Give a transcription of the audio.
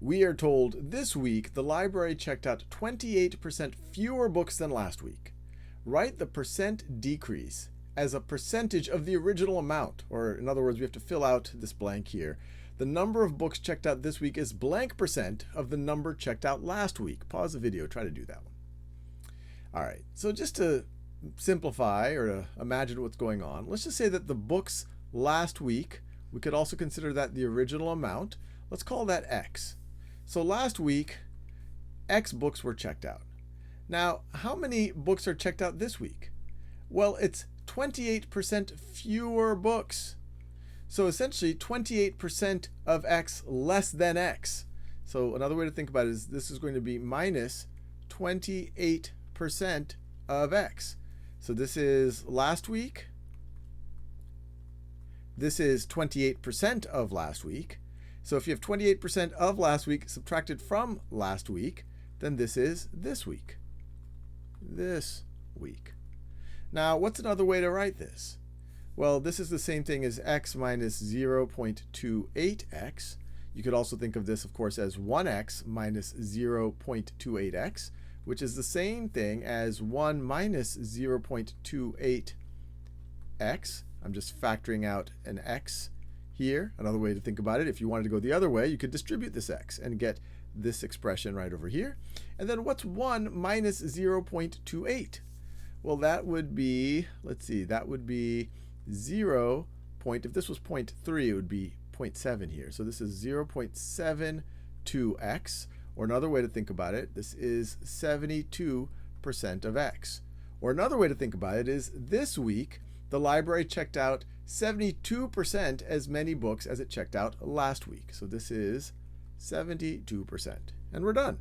We are told this week the library checked out 28% fewer books than last week. Write the percent decrease as a percentage of the original amount, or in other words, we have to fill out this blank here. The number of books checked out this week is blank percent of the number checked out last week. Pause the video, try to do that one. All right, so just to simplify or to imagine what's going on, let's just say that the books last week, we could also consider that the original amount. Let's call that X. So last week, X books were checked out. Now, how many books are checked out this week? Well, it's 28% fewer books. So essentially 28% of X less than X. So another way to think about it is this is going to be minus 28% of X. So this is last week. This is 28% of last week. So if you have 28% of last week subtracted from last week, then this is this week. This week. Now, what's another way to write this? Well, this is the same thing as X minus 0.28X. You could also think of this, of course, as 1X minus 0.28X, which is the same thing as 1 minus 0.28X. I'm just factoring out an X here. Another way to think about it, if you wanted to go the other way, you could distribute this X and get this expression right over here. And then what's 1 minus 0.28? Well, that would be, let's see, that would be 0. If this was 0.3, it would be 0.7 here. So this is 0.72x, or another way to think about it, this is 72% of X. Or another way to think about it is this week, the library checked out 72% as many books as it checked out last week. So this is 72%. And we're done.